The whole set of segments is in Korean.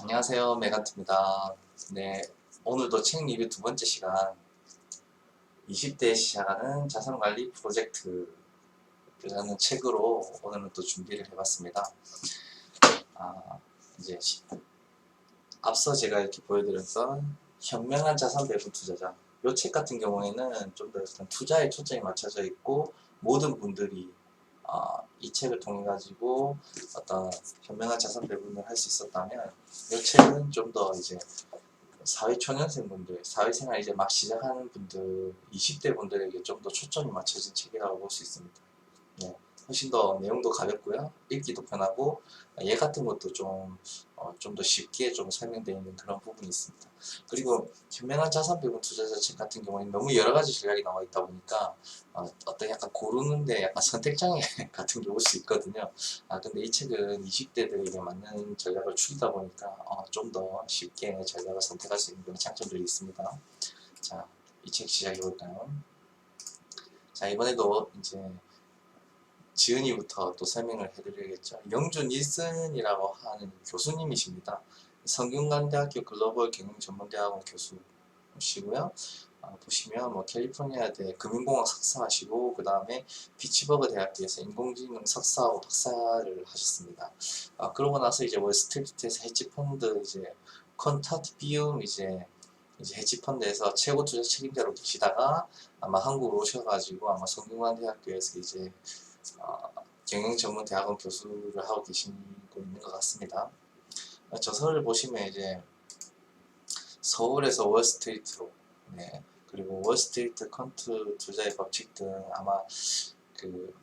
안녕하세요, 메간트입니다. 네, 오늘도 책 리뷰 두 번째 시간, 20대에 시작하는 자산관리 프로젝트라는 책으로 오늘은 또 준비를 해봤습니다. 아, 이제 앞서 제가 이렇게 보여드렸던 현명한 자산 배분 투자자. 이 책 같은 경우에는 좀 더 투자에 초점이 맞춰져 있고 모든 분들이 이 책을 통해 가지고 어떤 현명한 자산 배분을 할 수 있었다면 이 책은 좀 더 이제 사회초년생분들, 사회생활 이제 막 시작하는 분들, 20대 분들에게 좀 더 초점이 맞춰진 책이라고 볼 수 있습니다. 네, 훨씬 더 내용도 가볍고요, 읽기도 편하고 얘 같은 것도 좀 더 쉽게 좀 설명되어 있는 그런 부분이 있습니다. 그리고 현명한 자산 배분 투자자 책 같은 경우에는 너무 여러 가지 전략이 나와 있다 보니까 어떤 약간 고르는데 약간 선택장애 같은 게 올 수 있거든요. 근데 이 책은 20대들에게 맞는 전략을 추리다 보니까 좀 더 쉽게 전략을 선택할 수 있는 그런 장점들이 있습니다. 자, 이 책 시작해 볼까요? 자, 이번에도 이제 지은이부터 또 설명을 해드려야겠죠. 영준 일슨이라고 하는 교수님이십니다. 성균관대학교 글로벌 경영전문대학원 교수시고요. 보시면 뭐 캘리포니아대 금융공학 석사하시고 그 다음에 피츠버그 대학교에서 인공지능 석사하고 박사를 하셨습니다. 그러고 나서 이제 월스트리트에서 헤지펀드 이제 컨타티비움 이제 헤지펀드에서 최고 투자 책임자로 계시다가 아마 한국으로 오셔가지고 아마 성균관대학교에서 이제 경영전문대학원 교수를 하고 계시고 있는 것 같습니다. 저서를 보시면 이제 서울에서 월스트리트로, 네, 그리고 월스트리트 퀀트 투자의 법칙 등 아마 그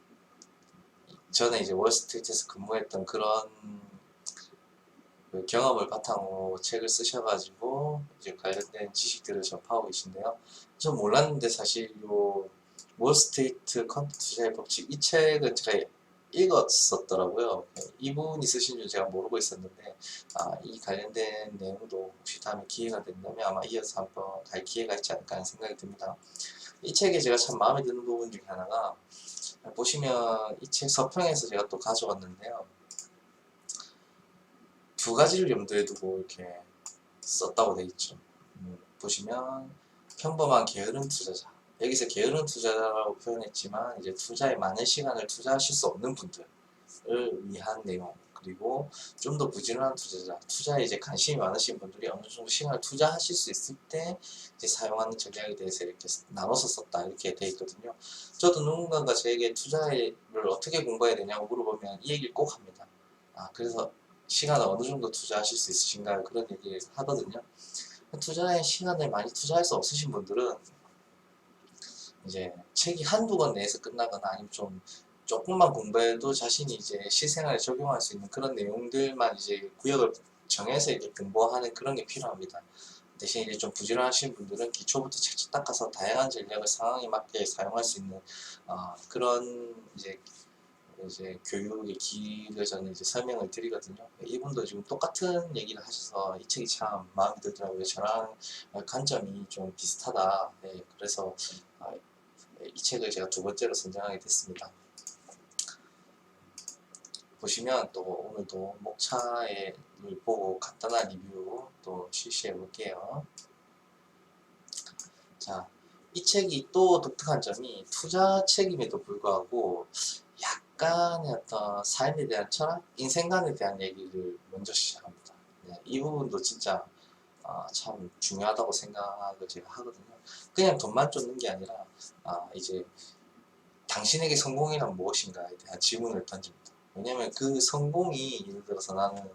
전에 이제 월스트리트에서 근무했던 그런 그 경험을 바탕으로 책을 쓰셔가지고 이제 관련된 지식들을 접하고 계신데요. 좀 몰랐는데 사실 요 월스트리트 퀀트 투자의 법칙 이 책은 제가 읽었었더라고요. 이분이 쓰신 줄 제가 모르고 있었는데 이 관련된 내용도 혹시 다음에 기회가 된다면 아마 이어서 한번 갈 기회가 있지 않을까 하는 생각이 듭니다. 이 책에 제가 참 마음에 드는 부분 중에 하나가 보시면 이 책 서평에서 제가 또 가져왔는데요. 두 가지를 염두에 두고 이렇게 썼다고 되어 있죠. 보시면 평범한 게으른 투자자, 여기서 게으른 투자자라고 표현했지만 이제 투자에 많은 시간을 투자하실 수 없는 분들을 위한 내용, 그리고 좀 더 부지런한 투자자, 투자에 이제 관심이 많으신 분들이 어느 정도 시간을 투자하실 수 있을 때 이제 사용하는 전략에 대해서 이렇게 나눠서 썼다 이렇게 되어 있거든요. 저도 누군가가 저에게 투자를 어떻게 공부해야 되냐고 물어보면 이 얘기를 꼭 합니다. 그래서 시간을 어느 정도 투자하실 수 있으신가요? 그런 얘기를 하거든요. 투자에 시간을 많이 투자할 수 없으신 분들은 이제 책이 한두 권 내에서 끝나거나 아니면 좀 조금만 공부해도 자신이 이제 실생활에 적용할 수 있는 그런 내용들만 이제 구역을 정해서 이제 공부하는 그런 게 필요합니다. 대신 이제 좀 부지런하신 분들은 기초부터 책책 닦아서 다양한 전략을 상황에 맞게 사용할 수 있는 그런 이제 교육의 길을 저는 이제 설명을 드리거든요. 이분도 지금 똑같은 얘기를 하셔서 이 책이 참 마음에 들더라고요. 저랑 관점이 좀 비슷하다. 네, 그래서 이 책을 제가 두 번째로 선정하게 됐습니다. 보시면 또 오늘도 목차를 보고 간단한 리뷰 또 실시해 볼게요. 자, 이 책이 또 독특한 점이 투자 책임에도 불구하고 약간의 어떤 삶에 대한 철학, 인생관에 대한 얘기를 먼저 시작합니다. 네, 이 부분도 진짜 참 중요하다고 생각을 제가 하거든요. 그냥 돈만 쫓는 게 아니라 이제 당신에게 성공이란 무엇인가에 대한 질문을 던집니다. 왜냐면 그 성공이 예를 들어서 나는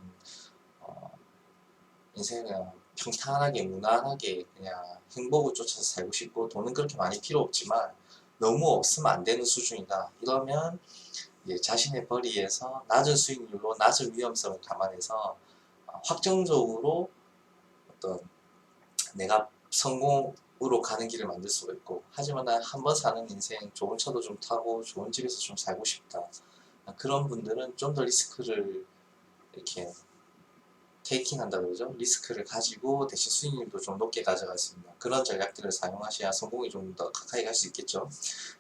인생을 그냥 평탄하게 무난하게 그냥 행복을 쫓아서 살고 싶고 돈은 그렇게 많이 필요 없지만 너무 없으면 안 되는 수준이다. 이러면 자신의 벌이에서 낮은 수익률로 낮은 위험성을 감안해서 확정적으로 어떤 내가 성공으로 가는 길을 만들 수가 있고, 하지만 난 한 번 사는 인생 좋은 차도 좀 타고 좋은 집에서 좀 살고 싶다. 그런 분들은 좀 더 리스크를 이렇게 테이킹 한다 그러죠. 리스크를 가지고 대신 수익률도 좀 높게 가져갈 수 있는 그런 전략들을 사용하셔야 성공이 좀 더 가까이 갈 수 있겠죠.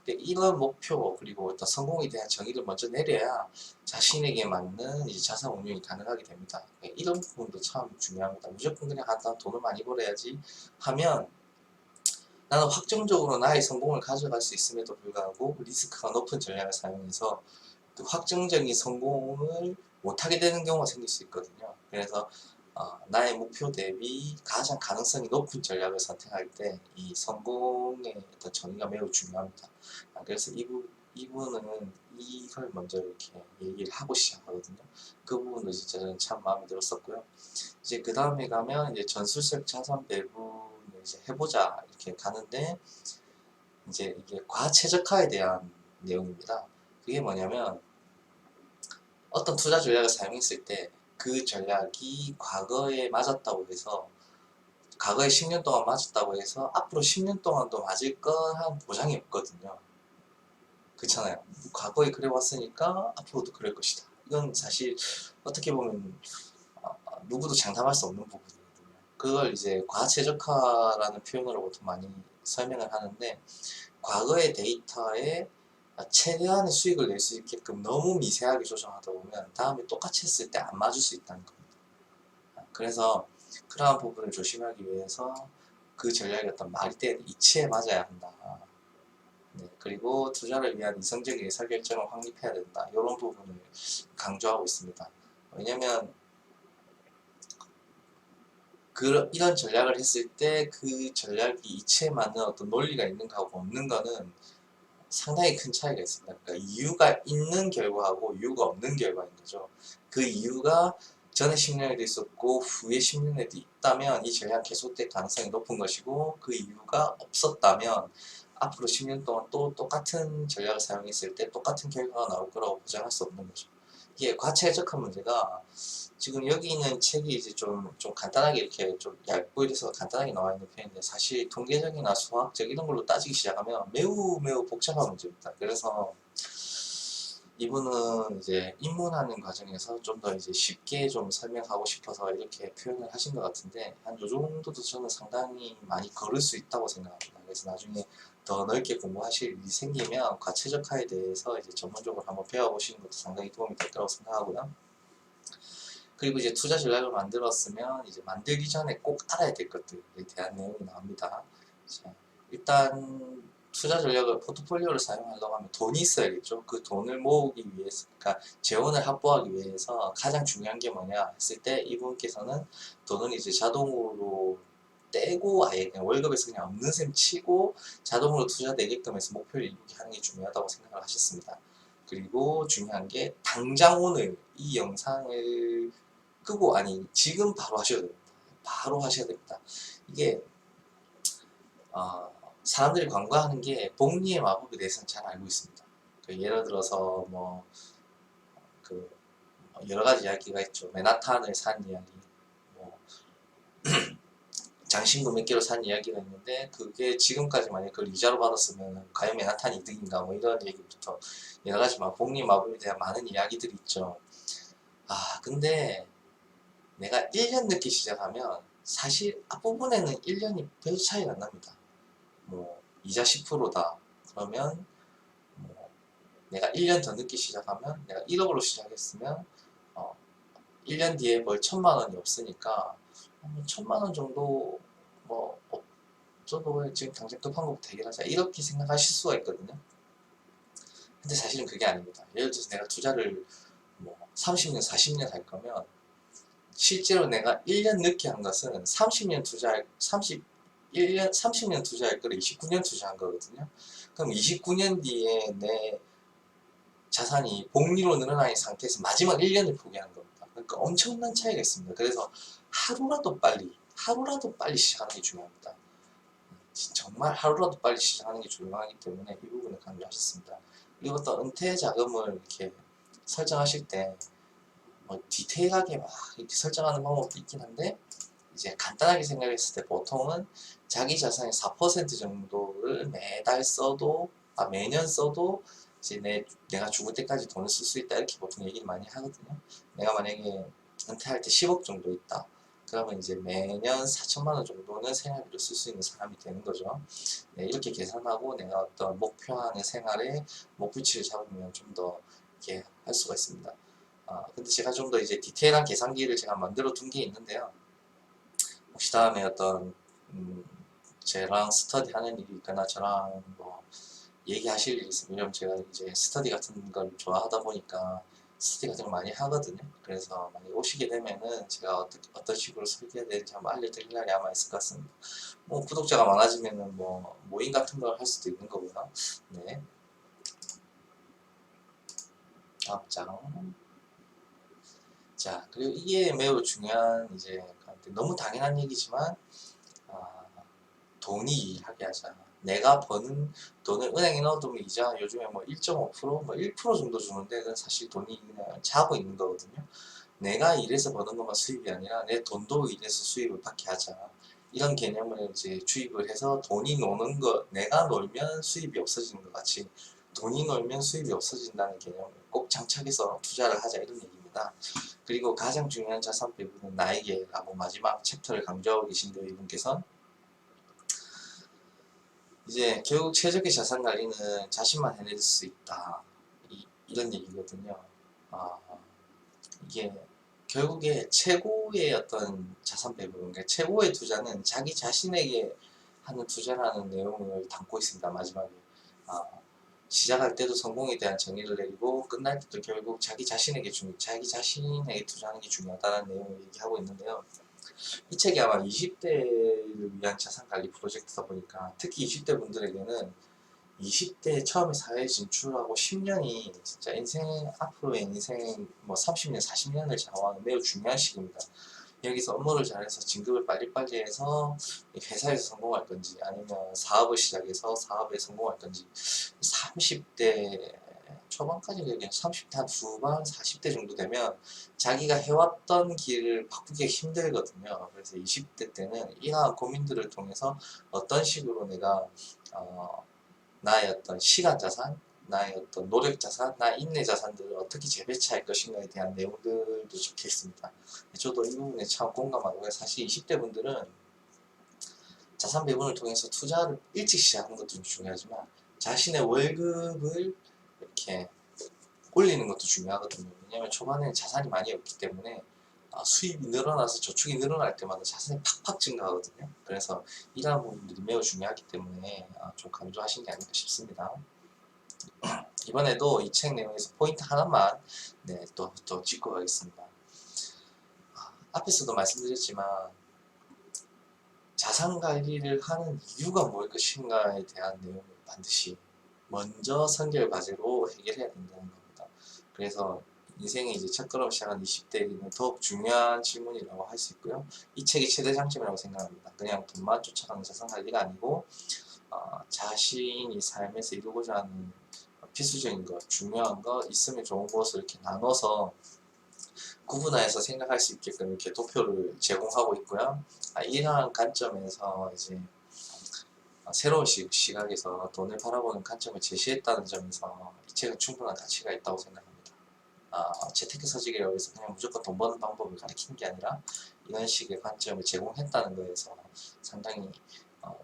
근데 이런 목표 그리고 어떤 성공에 대한 정의를 먼저 내려야 자신에게 맞는 이제 자산 운용이 가능하게 됩니다. 이런 부분도 참 중요합니다. 무조건 그냥 나 돈을 많이 벌어야지 하면 나는 확정적으로 나의 성공을 가져갈 수 있음에도 불구하고 리스크가 높은 전략을 사용해서 그 확정적인 성공을 못하게 되는 경우가 생길 수 있거든요. 그래서 나의 목표 대비 가장 가능성이 높은 전략을 선택할 때 이 성공의 어떤 정의가 매우 중요합니다. 그래서 이분은 이걸 먼저 이렇게 얘기를 하고 시작하거든요. 그 부분도 진짜 저는 참 마음에 들었었고요. 이제 그 다음에 가면 이제 전술적 자산 배분을 이제 해보자 이렇게 가는데 이제 이게 과체적화에 대한 내용입니다. 그게 뭐냐면 어떤 투자 전략을 사용했을 때 그 전략이 과거에 맞았다고 해서 과거에 10년 동안 맞았다고 해서 앞으로 10년 동안도 맞을 거한 보장이 없거든요. 그렇잖아요. 과거에 그래 왔으니까 앞으로도 그럴 것이다. 이건 사실 어떻게 보면 누구도 장담할 수 없는 부분이거든요. 그걸 이제 과체적화라는 표현으로 보통 많이 설명을 하는데 과거의 데이터에 최대한의 수익을 낼 수 있게끔 너무 미세하게 조정하다 보면 다음에 똑같이 했을 때 안 맞을 수 있다는 겁니다. 그래서 그러한 부분을 조심하기 위해서 그 전략이 어떤 말이 되는 이치에 맞아야 한다. 네, 그리고 투자를 위한 이성적인 의사결정을 확립해야 된다. 이런 부분을 강조하고 있습니다. 왜냐면 이런 전략을 했을 때 그 전략이 이치에 맞는 어떤 논리가 있는 거하고 없는 거는 상당히 큰 차이가 있습니다. 그러니까 이유가 있는 결과하고 이유가 없는 결과인 거죠. 그 이유가 전에 10년에도 있었고 후에 10년에도 있다면 이 전략 계속될 가능성이 높은 것이고 그 이유가 없었다면 앞으로 10년 동안 또 똑같은 전략을 사용했을 때 똑같은 결과가 나올 거라고 보장할 수 없는 거죠. 이게 과체해석한 문제가 지금 여기 있는 책이 이제 좀 간단하게 이렇게 좀 얇고 이래서 간단하게 나와 있는 편인데 사실 통계적이나 수학적 이런 걸로 따지기 시작하면 매우 복잡한 문제입니다. 그래서 이분은 이제 입문하는 과정에서 좀 더 이제 쉽게 좀 설명하고 싶어서 이렇게 표현을 하신 것 같은데 한 요 정도도 저는 상당히 많이 걸을 수 있다고 생각합니다. 그래서 나중에 더 넓게 공부하실 일이 생기면 과체적화에 대해서 이제 전문적으로 한번 배워보시는 것도 상당히 도움이 될 거라고 생각하고요. 그리고 이제 투자 전략을 만들었으면 이제 만들기 전에 꼭 알아야 될 것들에 대한 내용이 나옵니다. 자, 일단 투자 전략을 포트폴리오를 사용하려고 하면 돈이 있어야겠죠. 그 돈을 모으기 위해서, 그러니까 재원을 확보하기 위해서 가장 중요한 게 뭐냐 했을 때 이분께서는 돈을 이제 자동으로 떼고 아예 그냥 월급에서 그냥 없는 셈 치고 자동으로 투자되게끔 해서 목표를 이루게 하는 게 중요하다고 생각을 하셨습니다. 그리고 중요한 게 당장 오늘 이 영상을 끄고 아니 지금 바로 하셔야 됩니다. 바로 하셔야 됩니다. 이게 사람들이 광고하는 게 복리의 마법에 대해서는 잘 알고 있습니다. 예를 들어서 그 여러 가지 이야기가 있죠. 맨하탄을 산 이야기, 뭐 장신구 몇 개로 산 이야기가 있는데 그게 지금까지 만약 그걸 이자로 받았으면 과연 맨하탄이 이득인가 뭐 이런 얘기부터 여러 가지 막 복리 마법에 대한 많은 이야기들이 있죠. 근데 내가 1년 늦게 시작하면 사실 앞부분에는 1년이 별 차이가 안 납니다. 뭐 이자 10%다 그러면 뭐 내가 1년 더 늦게 시작하면 내가 1억으로 시작했으면 1년 뒤에 벌 1000만 원이 없으니까 1000만 원 정도 뭐 저도 지금 당장 급한 것부터 해결하자 이렇게 생각하실 수가 있거든요. 근데 사실은 그게 아닙니다. 예를 들어서 내가 투자를 뭐 30년 40년 할 거면 실제로 내가 1년 늦게 한 것은 30년 투자할 거를 29년 투자한 거거든요. 그럼 29년 뒤에 내 자산이 복리로 늘어나는 상태에서 마지막 1년을 포기한 겁니다. 그러니까 엄청난 차이가 있습니다. 그래서 하루라도 빨리 시작하는 게 중요합니다. 정말 하루라도 빨리 시작하는 게 중요하기 때문에 이 부분을 강조하셨습니다. 그리고 또 은퇴 자금을 이렇게 설정하실 때 뭐 디테일하게 막 이렇게 설정하는 방법도 있긴 한데 이제 간단하게 생각했을 때 보통은 자기 자산의 4% 정도를 매달 써도 매년 써도 이제 내가 죽을 때까지 돈을 쓸 수 있다 이렇게 보통 얘기를 많이 하거든요. 내가 만약에 은퇴할 때 10억 정도 있다. 그러면 이제 매년 4천만 원 정도는 생활비로 쓸 수 있는 사람이 되는 거죠. 네, 이렇게 계산하고 내가 어떤 목표하는 생활에 목표치를 잡으면 좀 더 이렇게 할 수가 있습니다. 근데 제가 좀 더 이제 디테일한 계산기를 제가 만들어 둔 게 있는데요. 혹시 다음에 어떤 저랑 스터디 하는 일이 있거나 저랑 뭐 얘기하실 일이 있으면 제가 이제 스터디 같은 걸 좋아하다 보니까 스터디 같은 걸 많이 하거든요. 그래서 만약에 오시게 되면은 제가 어떤 식으로 설계해야 되는지 한번 알려드릴 날이 아마 있을 것 같습니다. 뭐 구독자가 많아지면은 뭐 모임 같은 걸 할 수도 있는 거고요. 네. 다음 장. 자, 그리고 이게 매우 중요한 이제 너무 당연한 얘기지만 아, 돈이 일하게 하자. 내가 버는 돈을 은행에 넣어두면 이자 요즘에 뭐 1.5%, 뭐 1% 정도 주는데 그건 사실 돈이 그냥 자고 있는 거거든요. 내가 일해서 버는 것만 수입이 아니라 내 돈도 일해서 수입을 받게 하자. 이런 개념을 이제 주입을 해서 돈이 노는 거, 내가 놀면 수입이 없어지는 것 같이 돈이 놀면 수입이 없어진다는 개념을 꼭 장착해서 투자를 하자 이런 얘기입니다. 그리고 가장 중요한 자산 배분은 나에게라고 마지막 챕터를 강조하고 계신데요, 이분께서. 이제 결국 최적의 자산 관리는 자신만 해낼 수 있다. 이런 얘기거든요. 아, 이게 결국에 최고의 어떤 자산 배분, 그러니까 최고의 투자는 자기 자신에게 하는 투자라는 내용을 담고 있습니다. 마지막에. 아, 시작할 때도 성공에 대한 정의를 내리고 끝날 때도 결국 자기 자신에게 투자하는 게 중요하다는 내용을 얘기하고 있는데요. 이 책이 아마 20대를 위한 자산관리 프로젝트다 보니까 특히 20대 분들에게는 20대 처음에 사회에 진출하고 10년이 진짜 앞으로의 인생 뭐 30년, 40년을 좌우하는 매우 중요한 시기입니다. 여기서 업무를 잘해서 진급을 빨리빨리 해서 회사에서 성공할 건지 아니면 사업을 시작해서 사업에 성공할 건지 30대 초반까지 그냥 30대 한 후반 40대 정도 되면 자기가 해왔던 길을 바꾸기 힘들거든요. 그래서 20대 때는 이러한 고민들을 통해서 어떤 식으로 내가 나의 어떤 시간 자산, 나의 어떤 노력 자산, 나의 인내 자산들을 어떻게 재배치할 것인가에 대한 내용들도 적혀 있습니다. 저도 이 부분에 참 공감하고요. 사실 20대 분들은 자산 배분을 통해서 투자를 일찍 시작하는 것도 중요하지만 자신의 월급을 이렇게 올리는 것도 중요하거든요. 왜냐하면 초반에는 자산이 많이 없기 때문에 수입이 늘어나서 저축이 늘어날 때마다 자산이 팍팍 증가하거든요. 그래서 이러한 부분들이 매우 중요하기 때문에 좀 강조하신 게 아닌가 싶습니다. 이번에도 이 책 내용에서 포인트 하나만 네, 또 짚고 가겠습니다. 앞에서도 말씀드렸지만 자산 관리를 하는 이유가 무엇일 것인가에 대한 내용을 반드시 먼저 선결 과제로 해결해야 된다는 겁니다. 그래서 인생의 이제 첫걸음 시작한 20대에는 더욱 중요한 질문이라고 할 수 있고요. 이 책이 최대 장점이라고 생각합니다. 그냥 돈만 쫓아가는 자산 관리가 아니고 자신이 삶에서 이루고자 하는 필수적인 것, 중요한 것, 있으면 좋은 것을 이렇게 나눠서 구분해서 생각할 수 있게끔 이렇게 도표를 제공하고 있고요. 이러한 관점에서 이제 새로운 시각에서 돈을 바라보는 관점을 제시했다는 점에서 이 책은 충분한 가치가 있다고 생각합니다. 재테크 서적이라고 해서 그냥 무조건 돈 버는 방법을 가르치는 게 아니라 이런 식의 관점을 제공했다는 거에서 상당히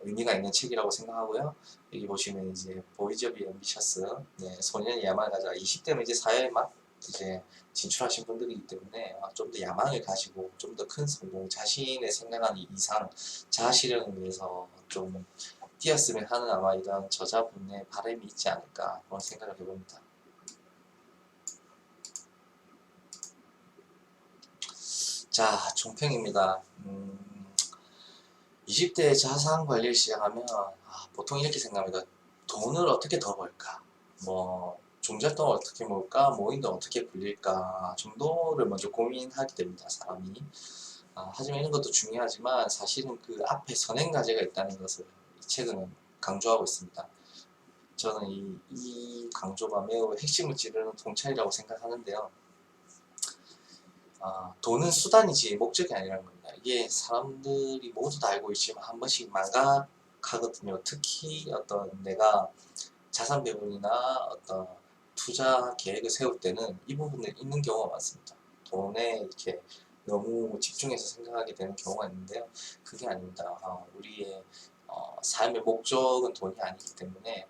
의미가 있는 책이라고 생각하고요. 여기 보시면 이제 보이즈 오브 앰비셔스, 네, 소년이 야망을 가자. 20대면 이제 사회에 막 이제 진출하신 분들이기 때문에 좀 더 야망을 가지고 좀 더 큰 성공, 자신의 생각한 이상, 자아실현을 위해서 좀 뛰었으면 하는 아마 이런 저자분의 바람이 있지 않을까 그런 생각을 해봅니다. 자, 종평입니다. 20대 자산 관리를 시작하면 보통 이렇게 생각합니다. 돈을 어떻게 더 벌까? 뭐 종잣돈을 어떻게 모을까? 모임도 어떻게 굴릴까? 정도를 먼저 고민하게 됩니다. 사람이. 하지만 이런 것도 중요하지만 사실은 그 앞에 선행 과제가 있다는 것을 이 책은 강조하고 있습니다. 저는 이 강조가 매우 핵심을 찌르는 통찰이라고 생각하는데요. 돈은 수단이지 목적이 아니라는 겁니다. 이게 사람들이 모두 다 알고 있지만 한 번씩 망각하거든요. 특히 어떤 내가 자산 배분이나 어떤 투자 계획을 세울 때는 이 부분을 잊는 경우가 많습니다. 돈에 이렇게 너무 집중해서 생각하게 되는 경우가 있는데요. 그게 아닙니다. 우리의 삶의 목적은 돈이 아니기 때문에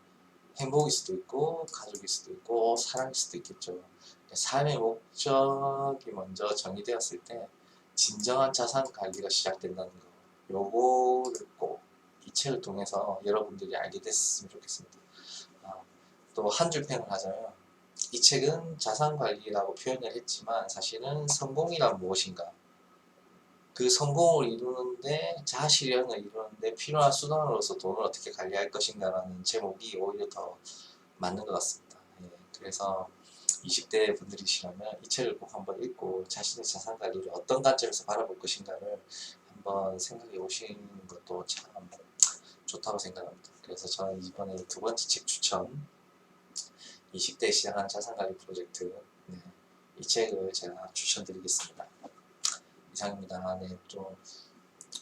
행복일 수도 있고 가족일 수도 있고 사랑일 수도 있겠죠. 삶의 목적이 먼저 정의되었을 때 진정한 자산 관리가 시작된다는 거. 요거를 꼭 이 책을 통해서 여러분들이 알게 됐으면 좋겠습니다. 또 한 줄 평을 하자면 이 책은 자산 관리라고 표현을 했지만 사실은 성공이란 무엇인가, 그 성공을 이루는데 자아실현을 이루는데 필요한 수단으로서 돈을 어떻게 관리할 것인가라는 제목이 오히려 더 맞는 것 같습니다. 예, 그래서 20대 분들이시라면 이 책을 꼭 한번 읽고 자신의 자산 관리를 어떤 관점에서 바라볼 것인가를 한번 생각해 보시는 것도 참 좋다고 생각합니다. 그래서 저는 이번에 두 번째 책 추천, 20대에 시작한 자산관리 프로젝트, 네, 이 책을 제가 추천드리겠습니다. 이상입니다. 네, 또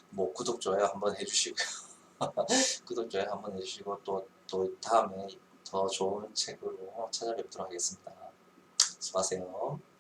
뭐 구독, 좋아요 한번 해주시고요. 구독, 좋아요 한번 해주시고 또 다음에 더 좋은 책으로 찾아뵙도록 하겠습니다. 수고하세요.